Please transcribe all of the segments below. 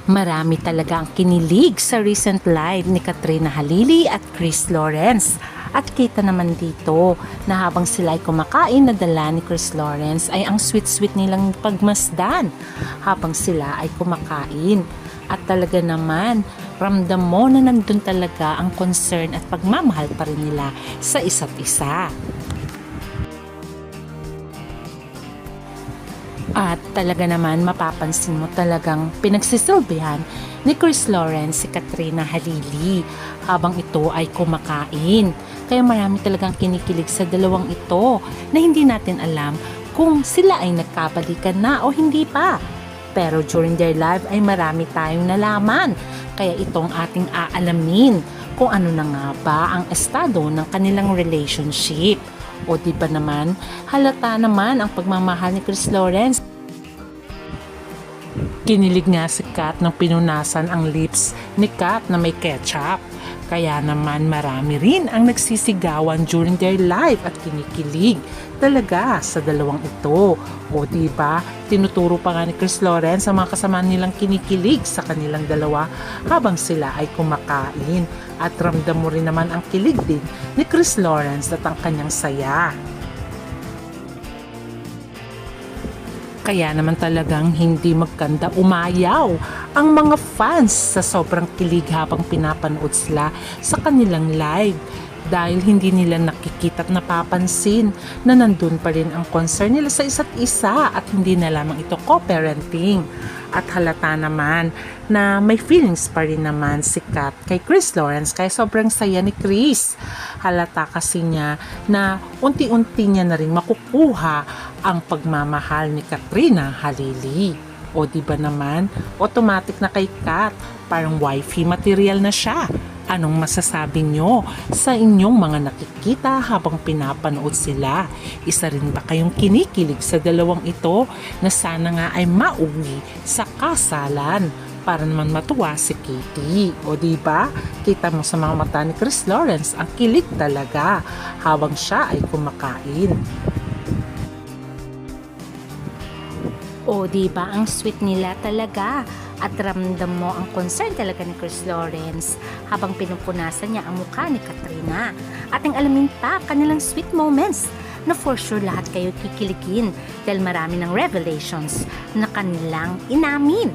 Marami talaga ang kinilig sa recent live ni Katrina Halili at Chris Lawrence. At kita naman dito na habang sila ay kumakain, nadala ni Chris Lawrence ay ang sweet-sweet nilang pagmasdan habang sila ay kumakain. At talaga naman, ramdam mo na nandun talaga ang concern at pagmamahal pa rin nila sa isa't isa. At talaga naman mapapansin mo talagang pinagsisilbihan ni Chris Lawrence si Katrina Halili habang ito ay kumakain. Kaya marami talagang kinikilig sa dalawang ito na hindi natin alam kung sila ay nagkabalikan na o hindi pa. Pero during their live ay marami tayong nalaman. Kaya itong ating aalamin kung ano na nga ba ang estado ng kanilang relationship. O di ba naman, halata naman ang pagmamahal ni Chris Lawrence. Kinilig nga si Kat nang pinunasan ang lips ni Kat na may ketchup. Kaya naman marami rin ang nagsisigawan during their live at kinikilig talaga sa dalawang ito. O di ba, tinuturo pa nga ni Chris Lawrence ang mga kasama nilang kinikilig sa kanilang dalawa habang sila ay kumakain. At ramdam mo rin naman ang kilig din ni Chris Lawrence at ang kanyang saya. Kaya naman talagang hindi magkanda umayaw ang mga fans sa sobrang kilig habang pinapanood sila sa kanilang live dahil hindi nila nakikita at napapansin na nandun pa rin ang concern nila sa isa't isa at hindi na lamang ito co-parenting. At halata naman na may feelings pa rin naman si Kat kay Chris Lawrence kaya sobrang saya ni Chris. Halata kasi niya na unti-unti niya na rin makukuha ang pagmamahal ni Katrina Halili. O di ba naman, automatic na kay Kat, parang wifey material na siya. Anong masasabi nyo sa inyong mga nakikita habang pinapanood sila? Isa rin ba kayong kinikilig sa dalawang ito na sana nga ay mauwi sa kasalan para naman matuwa si Katie? O diba? Kita mo sa mga mata ni Chris Lawrence ang kilig talaga habang siya ay kumakain. O diba ang sweet nila talaga at ramdam mo ang concern talaga ni Chris Lawrence habang pinupunasan niya ang mukha ni Katrina. Ating alamin pa kanilang sweet moments na for sure lahat kayo kikiligin dahil marami ng revelations na kanilang inamin.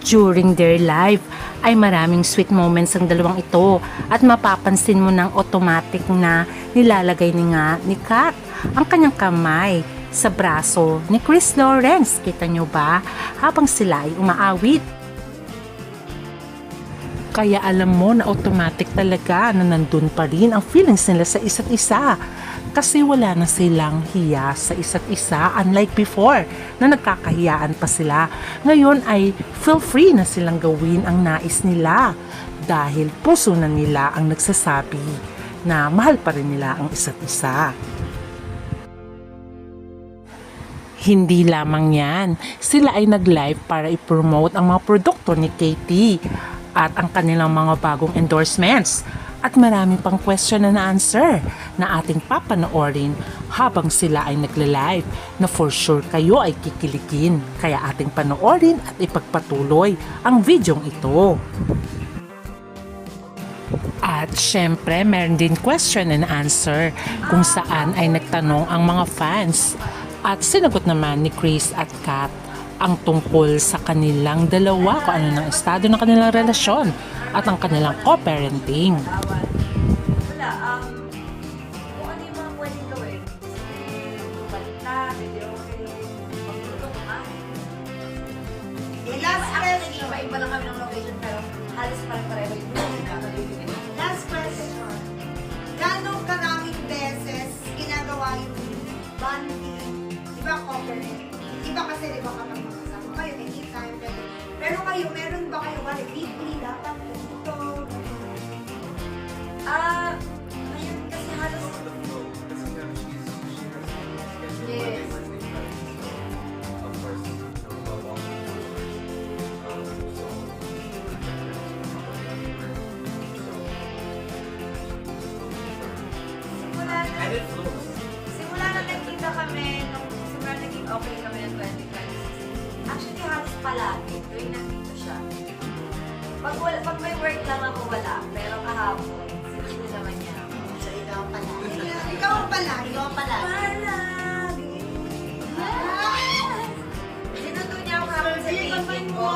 During their life ay maraming sweet moments ang dalawang ito at mapapansin mo ng automatic na nilalagay ni Kat ang kanyang kamay sa braso ni Chris Lawrence. Kita nyo ba? Habang sila ay umaawit. Kaya alam mo na automatic talaga na nandun pa rin ang feelings nila sa isa't isa. Kasi wala na silang hiya sa isa't isa unlike before na nagkakahiyaan pa sila. Ngayon ay feel free na silang gawin ang nais nila dahil puso na nila ang nagsasabi na mahal pa rin nila ang isa't isa. Hindi lamang yan, sila ay nag-live para i-promote ang mga produkto ni Katie at ang kanilang mga bagong endorsements. At marami pang question and answer na ating papanoorin habang sila ay nagla-live na for sure kayo ay kikiligin. Kaya ating panoorin at ipagpatuloy ang videong ito. At syempre, meron din question and answer kung saan ay nagtanong ang mga fans. At sinagot naman ni Chris at Kat ang tungkol sa kanilang dalawa, kung ano ng estado ng kanilang relasyon at ang kanilang co-parenting. Wala, kung ano yung mga pwedeng gawin, balik na, pwede okay, magluto ka. Last question. Iba-iba lang kami ng location, pero halos parang pareho yung Last question. Gano'ng karaming beses ginagawa yung bonding? Di ba co-parent? Iba kasi di ba kapag magkasama kayo, anytime, pero kayo, meron ba kayo wala weekly dapat ganito? Ngayon kasi halos, yes. nag-pray kami ng 2026. Actually, halos palagi. Tuwing nandito siya. Pag may work lang ako, wala. Pero kahapon, sinunod naman niya. So, ikaw pala. Ikaw ang pala. Ikaw ang pala. Palagi! Sinunod niya ako kahapon sa meeting ko.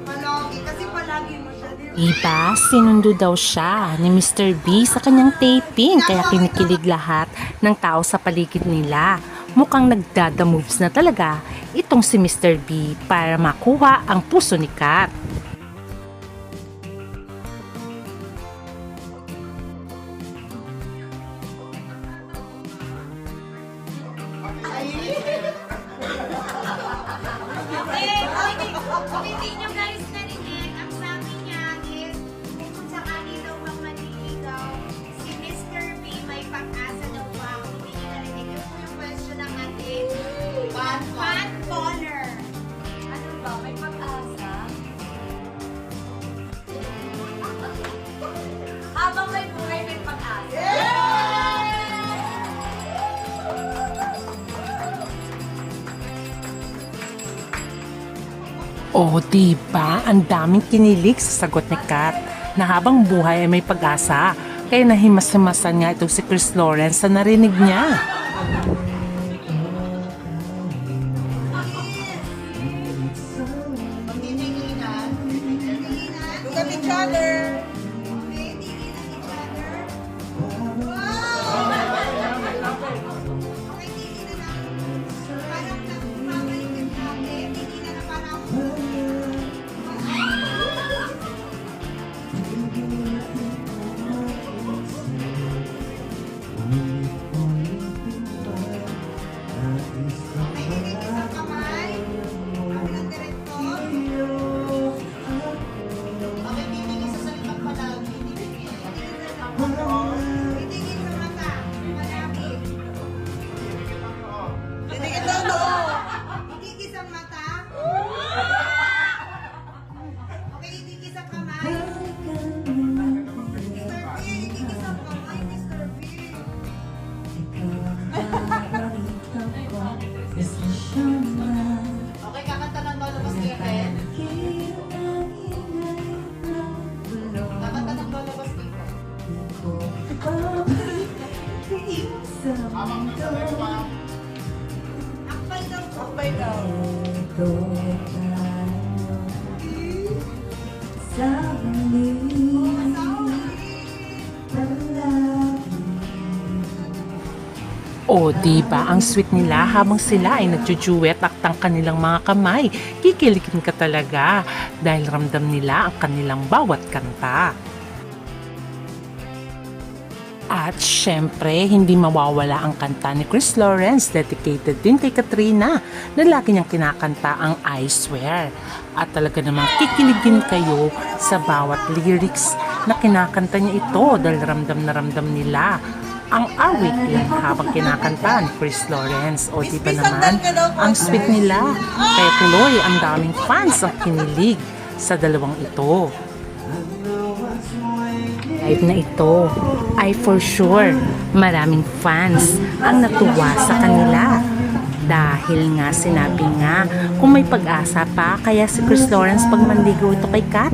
Palagi. Kasi palagi mo siya. Di ba? Iba, sinundo daw siya ni Mr. B sa kanyang taping kaya kinikilig lahat ng tao sa paligid nila. Mukhang nagdada moves na talaga itong si Mr. B para makuha ang puso ni Kat. Kung hindi nyo guys narinig, ang sabi niya is, kung sakali daw bang maniligaw, si Mr. B may pag-asa daw ba? Kung hindi nyo narinig, yun po yung question ng ating fan caller. Ano ba? May pag-asa? Habang may buhay, may pag-asa. O, diba? Ang daming kinilig sa sagot ni Kat na habang buhay ay may pag-asa. Kaya nahimas-himasan nga itong si Chris Lawrence sa narinig niya. Magtitinginan. Look at each other. Okay, tinginan each other. Wow! Okay, tinginan na. Parang nagpapalitan natin. Tinginan na parang... Okay, tinginan sa kamay. Ang direktor. Okay, titingin sa salita palagi. Titingin sa mata. Palagi. Titingin sa noo. Titingin sa mata. Okay, titingin sa kamay. Mr. B, titingin sa kamay, Mr. B. Okay, kakanta ng Lolo Bastian. Kakanta ng Lolo Bastian. Akbay daw po. Akbay daw. O, diba? Ang sweet nila habang sila ay nagjujuwet at ang kanilang mga kamay. Kikiligin ka talaga dahil ramdam nila ang kanilang bawat kanta. At syempre, hindi mawawala ang kanta ni Chris Lawrence, dedicated din kay Katrina, na lagi niyang kinakanta ang I Swear. At talaga namang kikiligin kayo sa bawat lyrics na kinakanta niya ito dahil ramdam na ramdam nila ang awit lang habang kinakanta ni Chris Lawrence. O diba naman, ang sweet nila. Kaya tuloy ang daming fans ang kinilig sa dalawang ito. Live na ito ay for sure maraming fans ang natuwa sa kanila. Dahil nga sinabi nga kung may pag-asa pa kaya si Chris Lawrence pag manligaw ito kay Kat.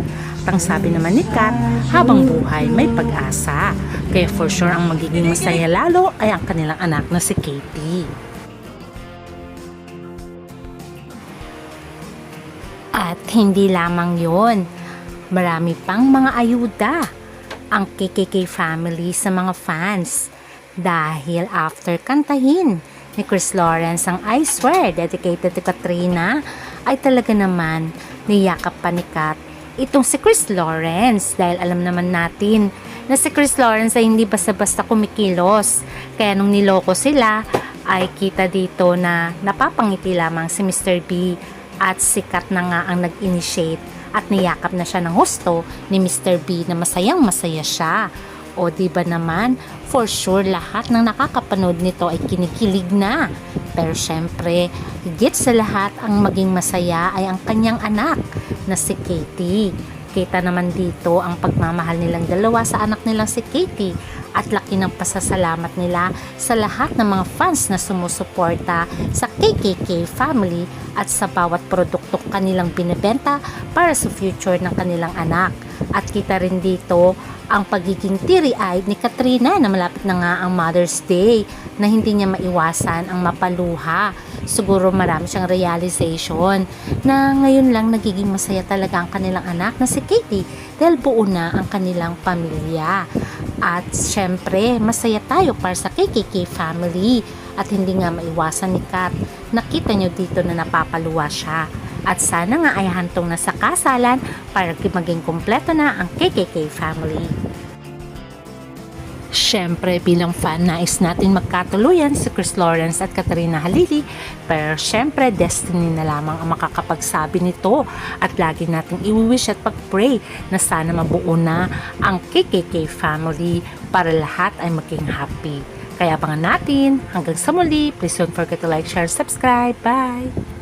Ang sabi naman ni Kat, habang buhay may pag-asa. Kaya for sure ang magiging masaya lalo ay ang kanilang anak na si Katie. At hindi lamang yon, marami pang mga ayuda ang KKK family sa mga fans. Dahil after kantahin ni Chris Lawrence ang I Swear dedicated to Katrina, ay talaga naman niyakap pa ni Kat itong si Chris Lawrence dahil alam naman natin na si Chris Lawrence ay hindi basta-basta kumikilos. Kaya nung niloko sila ay kita dito na napapangiti lamang si Mr. B at si Kat na nga ang nag-initiate at niyakap na siya ng husto ni Mr. B na masayang masaya siya. O diba naman, for sure lahat ng nakakapanood nito ay kinikilig na. Pero syempre, higit sa lahat ang maging masaya ay ang kanyang anak na si Katie. Kita naman dito ang pagmamahal nilang dalawa sa anak nilang si Katie at laki ng pasasalamat nila sa lahat ng mga fans na sumusuporta sa KKK family at sa bawat produktong kanilang binibenta para sa future ng kanilang anak. At kita rin dito ang pagiging teary-eyed ni Katrina na malapit na nga ang Mother's Day na hindi niya maiwasan ang mapaluha. Siguro marami siyang realization na ngayon lang nagiging masaya talaga ang kanilang anak na si Katie dahil buo na ang kanilang pamilya. At syempre, masaya tayo para sa KKK family at hindi nga maiwasan ni Kat. Nakita nyo dito na napapaluwa siya. At sana nga ay hantong na sa kasalan para maging kumpleto na ang KKK family. Siyempre, bilang fan, nais natin magkatuluyan si Chris Lawrence at Katrina Halili. Pero siyempre, destiny na lamang ang makakapagsabi nito. At lagi nating i-wish at pag-pray na sana mabuo na ang KKK family para lahat ay maging happy. Kaya abangan natin. Hanggang sa muli, please don't forget to like, share, subscribe. Bye!